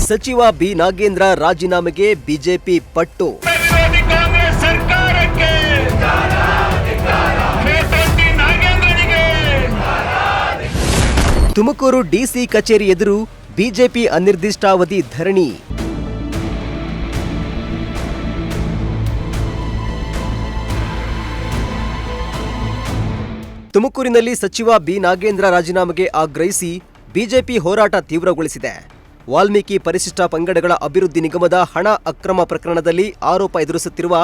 ಸಚಿವ ಬಿ ನಾಗೇಂದ್ರ ರಾಜೀನಾಮೆಗೆ ಬಿಜೆಪಿ ಪಟ್ಟು. ತುಮಕೂರು ಡಿಸಿ ಕಚೇರಿ ಎದುರು ಬಿಜೆಪಿ ಅನಿರ್ದಿಷ್ಟಾವಧಿ ಧರಣಿ. ತುಮಕೂರಿನಲ್ಲಿ ಸಚಿವ ಬಿ ನಾಗೇಂದ್ರ ರಾಜೀನಾಮೆಗೆ ಆಗ್ರಹಿಸಿ ಬಿಜೆಪಿ ಹೋರಾಟ ತೀವ್ರಗೊಳಿಸಿದೆ. ವಾಲ್ಮೀಕಿ ಪರಿಶಿಷ್ಟ ಪಂಗಡಗಳ ಅಭಿವೃದ್ಧಿ ನಿಗಮದ ಹಣ ಅಕ್ರಮ ಪ್ರಕರಣದಲ್ಲಿ ಆರೋಪ ಎದುರಿಸುತ್ತಿರುವ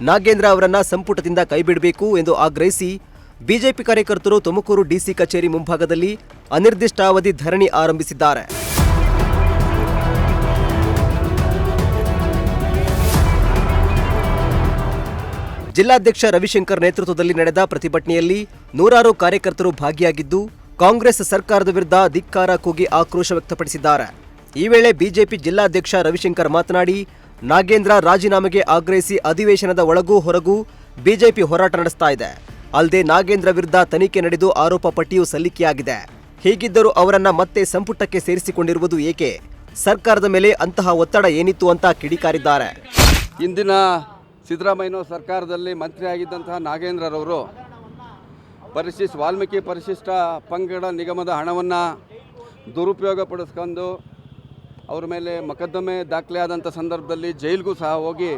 ನಾಗೇಂದ್ರ ಅವರನ್ನ ಸಂಪುಟದಿಂದ ಕೈಬಿಡಬೇಕು ಎಂದು ಆಗ್ರಹಿಸಿ ಬಿಜೆಪಿ ಕಾರ್ಯಕರ್ತರು ತುಮಕೂರು ಡಿಸಿ ಕಚೇರಿ ಮುಂಭಾಗದಲ್ಲಿ ಅನಿರ್ದಿಷ್ಟಾವಧಿ ಧರಣಿ ಆರಂಭಿಸಿದ್ದಾರೆ. ಜಿಲ್ಲಾಧ್ಯಕ್ಷ ರವಿಶಂಕರ್ ನೇತೃತ್ವದಲ್ಲಿ ನಡೆದ ಪ್ರತಿಭಟನೆಯಲ್ಲಿ ನೂರಾರು ಕಾರ್ಯಕರ್ತರು ಭಾಗಿಯಾಗಿದ್ದು ಕಾಂಗ್ರೆಸ್ ಸರ್ಕಾರದ ವಿರುದ್ಧ ಧಿಕ್ಕಾರ ಕೂಗಿ ಆಕ್ರೋಶ ವ್ಯಕ್ತಪಡಿಸಿದ್ದಾರೆ. ಈ ವೇಳೆ ಬಿಜೆಪಿ ಜಿಲ್ಲಾಧ್ಯಕ್ಷ ರವಿಶಂಕರ್ ಮಾತನಾಡಿ, ನಾಗೇಂದ್ರ ರಾಜೀನಾಮೆಗೆ ಆಗ್ರಹಿಸಿ ಅಧಿವೇಶನದ ಒಳಗೂ ಹೊರಗೂ ಬಿಜೆಪಿ ಹೋರಾಟ ನಡೆಸ್ತಾ ಇದೆ. ಅಲ್ಲದೆ ನಾಗೇಂದ್ರ ವಿರುದ್ಧ ತನಿಖೆ ನಡೆದು ಆರೋಪ ಪಟ್ಟಿಯೂ ಸಲ್ಲಿಕೆಯಾಗಿದೆ. ಹೀಗಿದ್ದರೂ ಅವರನ್ನ ಮತ್ತೆ ಸಂಪುಟಕ್ಕೆ ಸೇರಿಸಿಕೊಂಡಿರುವುದು ಏಕೆ? ಸರ್ಕಾರದ ಮೇಲೆ ಅಂತಹ ಒತ್ತಡ ಏನಿತ್ತು ಅಂತ ಕಿಡಿಕಾರಿದ್ದಾರೆ. ಇಂದಿನ ಸಿದ್ದರಾಮಯ್ಯ ಸರ್ಕಾರದಲ್ಲಿ ಮಂತ್ರಿಯಾಗಿದ್ದಂತಹ ನಾಗೇಂದ್ರರವರು ವಾಲ್ಮೀಕಿ ಪರಿಶಿಷ್ಟ ಪಂಗಡ ನಿಗಮದ ಹಣವನ್ನು ದುರುಪಯೋಗಪಡಿಸ್ಕೊಂಡು ಅವ್ರ ಮೇಲೆ ಮೊಕದ್ದಮೆ ದಾಖಲೆಯಾದಂಥ ಸಂದರ್ಭದಲ್ಲಿ ಜೈಲಿಗೂ ಸಹ ಹೋಗಿ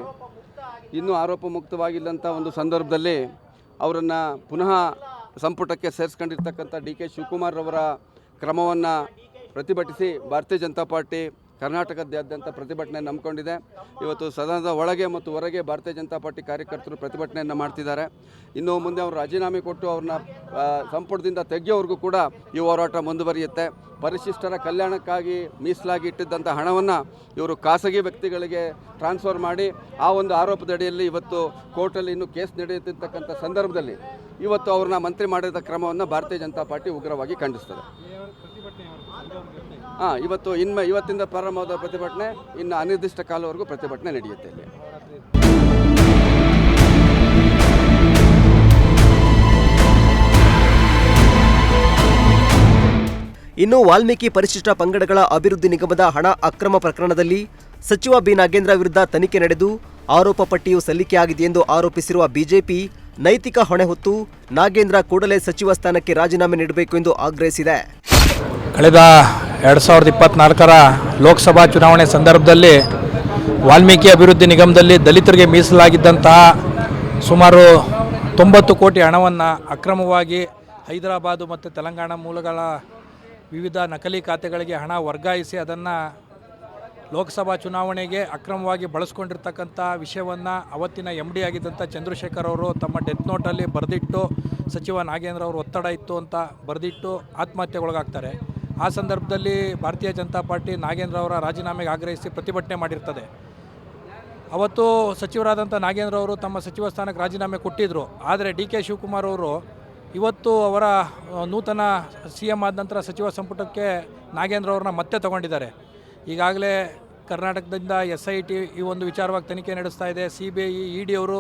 ಇನ್ನೂ ಆರೋಪ ಮುಕ್ತವಾಗಿಲ್ಲಂಥ ಒಂದು ಸಂದರ್ಭದಲ್ಲಿ ಅವರನ್ನು ಪುನಃ ಸಂಪುಟಕ್ಕೆ ಸೇರಿಸ್ಕೊಂಡಿರ್ತಕ್ಕಂಥ ಡಿ.ಕೆ. ಶಿವಕುಮಾರ್ ಅವರ ಕ್ರಮವನ್ನು ಪ್ರತಿಭಟಿಸಿ ಭಾರತೀಯ ಜನತಾ ಪಾರ್ಟಿ ಕರ್ನಾಟಕದಾದ್ಯಂತ ಪ್ರತಿಭಟನೆ ನಂಬಿಕೊಂಡಿದೆ. ಇವತ್ತು ಸದನದ ಒಳಗೆ ಮತ್ತು ಹೊರಗೆ ಭಾರತೀಯ ಜನತಾ ಪಾರ್ಟಿ ಕಾರ್ಯಕರ್ತರು ಪ್ರತಿಭಟನೆಯನ್ನು ಮಾಡ್ತಿದ್ದಾರೆ. ಇನ್ನು ಮುಂದೆ ಅವರು ರಾಜೀನಾಮೆ ಕೊಟ್ಟು ಅವ್ರನ್ನ ಸಂಪುಟದಿಂದ ತೆಗೆಯೋವರೆಗೂ ಕೂಡ ಈ ಹೋರಾಟ ಮುಂದುವರಿಯುತ್ತೆ. ಪರಿಶಿಷ್ಟರ ಕಲ್ಯಾಣಕ್ಕಾಗಿ ಮೀಸಲಾಗಿ ಇಟ್ಟಿದ್ದಂಥ ಹಣವನ್ನು ಇವರು ಖಾಸಗಿ ವ್ಯಕ್ತಿಗಳಿಗೆ ಟ್ರಾನ್ಸ್ಫರ್ ಮಾಡಿ ಆ ಒಂದು ಆರೋಪದಡಿಯಲ್ಲಿ ಇವತ್ತು ಕೋರ್ಟಲ್ಲಿ ಇನ್ನೂ ಕೇಸ್ ನಡೆಯುತ್ತಿರ್ತಕ್ಕಂಥ ಸಂದರ್ಭದಲ್ಲಿ ಇವತ್ತು ಅವ್ರನ್ನ ಮಂತ್ರಿ ಮಾಡಿದ ಕ್ರಮವನ್ನು ಭಾರತೀಯ ಜನತಾ ಪಾರ್ಟಿ ಉಗ್ರವಾಗಿ ಖಂಡಿಸ್ತದೆ. ಇವತ್ತಿಂದ ಪ್ರಾರಂಭವಾದ ಪ್ರತಿಭಟನೆ ಇನ್ನು ಅನಿರ್ದಿಷ್ಟ ಕಾಲವರೆಗೂ ಪ್ರತಿಭಟನೆ ನಡೆಯುತ್ತೆ. ಇಲ್ಲಿ ಇನ್ನು ವಾಲ್ಮೀಕಿ ಪರಿಶಿಷ್ಟ ಪಂಗಡಗಳ ಅಭಿವೃದ್ಧಿ ನಿಗಮದ ಹಣ ಅಕ್ರಮ ಪ್ರಕರಣದಲ್ಲಿ ಸಚಿವ ಬಿ ನಾಗೇಂದ್ರ ವಿರುದ್ಧ ತನಿಖೆ ನಡೆದು ಆರೋಪ ಪಟ್ಟಿಯೂ ಸಲ್ಲಿಕೆಯಾಗಿದೆ ಎಂದು ಆರೋಪಿಸಿರುವ ಬಿಜೆಪಿ ನೈತಿಕ ಹೊಣೆ ಹೊತ್ತು ನಾಗೇಂದ್ರ ಕೂಡಲೇ ಸಚಿವ ಸ್ಥಾನಕ್ಕೆ ರಾಜೀನಾಮೆ ನೀಡಬೇಕು ಎಂದು ಆಗ್ರಹಿಸಿದೆ. ಕಳೆದ 2024ರ ಲೋಕಸಭಾ ಚುನಾವಣೆ ಸಂದರ್ಭದಲ್ಲಿ ವಾಲ್ಮೀಕಿ ಅಭಿವೃದ್ಧಿ ನಿಗಮದಲ್ಲಿ ದಲಿತರಿಗೆ ಮೀಸಲಾಗಿದ್ದಂತಹ ಸುಮಾರು 90 ಕೋಟಿ ಹಣವನ್ನು ಅಕ್ರಮವಾಗಿ ಹೈದರಾಬಾದು ಮತ್ತು ತೆಲಂಗಾಣ ಮೂಲಗಳ ವಿವಿಧ ನಕಲಿ ಖಾತೆಗಳಿಗೆ ಹಣ ವರ್ಗಾಯಿಸಿ ಅದನ್ನು ಲೋಕಸಭಾ ಚುನಾವಣೆಗೆ ಅಕ್ರಮವಾಗಿ ಬಳಸ್ಕೊಂಡಿರ್ತಕ್ಕಂಥ ವಿಷಯವನ್ನು ಅವತ್ತಿನ MD ಆಗಿದ್ದಂಥ ಚಂದ್ರಶೇಖರ್ ಅವರು ತಮ್ಮ ಡೆತ್ ನೋಟಲ್ಲಿ ಬರೆದಿಟ್ಟು ಸಚಿವ ನಾಗೇಂದ್ರ ಅವರು ಒತ್ತಡ ಇತ್ತು ಅಂತ ಬರೆದಿಟ್ಟು ಆತ್ಮಹತ್ಯೆಗೊಳಗಾಗ್ತಾರೆ. ಆ ಸಂದರ್ಭದಲ್ಲಿ ಭಾರತೀಯ ಜನತಾ ಪಾರ್ಟಿ ನಾಗೇಂದ್ರ ಅವರ ರಾಜೀನಾಮೆಗೆ ಆಗ್ರಹಿಸಿ ಪ್ರತಿಭಟನೆ ಮಾಡಿರ್ತದೆ. ಅವತ್ತು ಸಚಿವರಾದಂಥ ನಾಗೇಂದ್ರ ಅವರು ತಮ್ಮ ಸಚಿವ ಸ್ಥಾನಕ್ಕೆ ರಾಜೀನಾಮೆ ಕೊಟ್ಟಿದ್ದರು. ಆದರೆ ಡಿ.ಕೆ. ಶಿವಕುಮಾರ್ ಅವರು ಇವತ್ತು ಅವರ ನೂತನ CM ಆದ ನಂತರ ಸಚಿವ ಸಂಪುಟಕ್ಕೆ ನಾಗೇಂದ್ರ ಅವ್ರನ್ನ ಮತ್ತೆ ತಗೊಂಡಿದ್ದಾರೆ. ಈಗಾಗಲೇ ಕರ್ನಾಟಕದಿಂದ SIT ಈ ಒಂದು ವಿಚಾರವಾಗಿ ತನಿಖೆ ನಡೆಸ್ತಾ ಇದೆ. CBI ED ಅವರು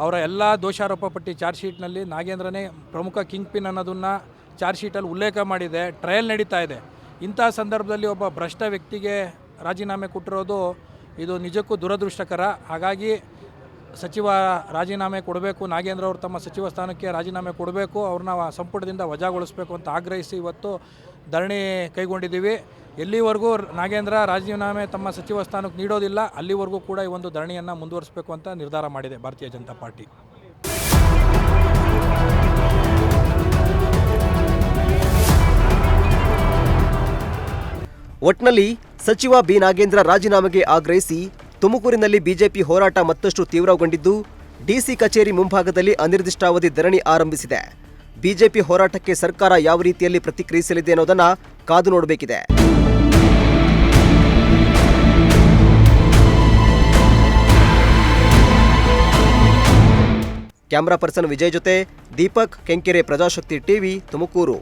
ಅವರ ಎಲ್ಲ ದೋಷಾರೋಪ ಪಟ್ಟಿ ಚಾರ್ಜ್ ಶೀಟ್ನಲ್ಲಿ ನಾಗೇಂದ್ರನೇ ಪ್ರಮುಖ ಕಿಂಗ್ ಪಿನ್ ಅನ್ನೋದನ್ನು ಚಾರ್ಜ್ ಶೀಟಲ್ಲಿ ಉಲ್ಲೇಖ ಮಾಡಿದೆ. ಟ್ರಯಲ್ ನಡೀತಾ ಇದೆ. ಇಂಥ ಸಂದರ್ಭದಲ್ಲಿ ಒಬ್ಬ ಭ್ರಷ್ಟ ವ್ಯಕ್ತಿಗೆ ರಾಜೀನಾಮೆ ಕೊಟ್ಟಿರೋದು ಇದು ನಿಜಕ್ಕೂ ದುರದೃಷ್ಟಕರ. ಹಾಗಾಗಿ ಸಚಿವ ರಾಜೀನಾಮೆ ಕೊಡಬೇಕು, ನಾಗೇಂದ್ರ ಅವರು ತಮ್ಮ ಸಚಿವ ಸ್ಥಾನಕ್ಕೆ ರಾಜೀನಾಮೆ ಕೊಡಬೇಕು, ಅವ್ರನ್ನ ಸಂಪುಟದಿಂದ ವಜಾಗೊಳಿಸಬೇಕು ಅಂತ ಆಗ್ರಹಿಸಿ ಇವತ್ತು ಧರಣಿ ಕೈಗೊಂಡಿದ್ದೀವಿ. ಎಲ್ಲಿವರೆಗೂ ನಾಗೇಂದ್ರ ರಾಜೀನಾಮೆ ತಮ್ಮ ಸಚಿವ ಸ್ಥಾನಕ್ಕೆ ನೀಡೋದಿಲ್ಲ ಅಲ್ಲಿವರೆಗೂ ಕೂಡ ಈ ಒಂದು ಧರಣಿಯನ್ನು ಮುಂದುವರಿಸಬೇಕು ಅಂತ ನಿರ್ಧಾರ ಮಾಡಿದೆ ಭಾರತೀಯ ಜನತಾ ಪಾರ್ಟಿ. ಒಟ್ನಲ್ಲಿ ಸಚಿವ ಬಿ ನಾಗೇಂದ್ರ ರಾಜೀನಾಮೆಗೆ ಆಗ್ರಹಿಸಿ ತುಮಕೂರಿನಲ್ಲಿ ಬಿಜೆಪಿ ಹೋರಾಟ ಮತ್ತಷ್ಟು ತೀವ್ರಗೊಂಡಿದ್ದು ಡಿಸಿ ಕಚೇರಿ ಮುಂಭಾಗದಲ್ಲಿ ಅನಿರ್ದಿಷ್ಟಾವಧಿ ಧರಣಿ ಆರಂಭಿಸಿದೆ. ಬಿಜೆಪಿ ಹೋರಾಟಕ್ಕೆ ಸರ್ಕಾರ ಯಾವ ರೀತಿಯಲ್ಲಿ ಪ್ರತಿಕ್ರಿಯಿಸಲಿದೆ ಅನ್ನೋದನ್ನ ಕಾದು ನೋಡಬೇಕಿದೆ. ಕ್ಯಾಮರಾ ಪರ್ಸನ್ ವಿಜಯ್ ಜೊತೆ ದೀಪಕ್ ಕೆಂಕೆರೆ, ಪ್ರಜಾಶಕ್ತಿ ಟಿವಿ, ತುಮಕೂರು.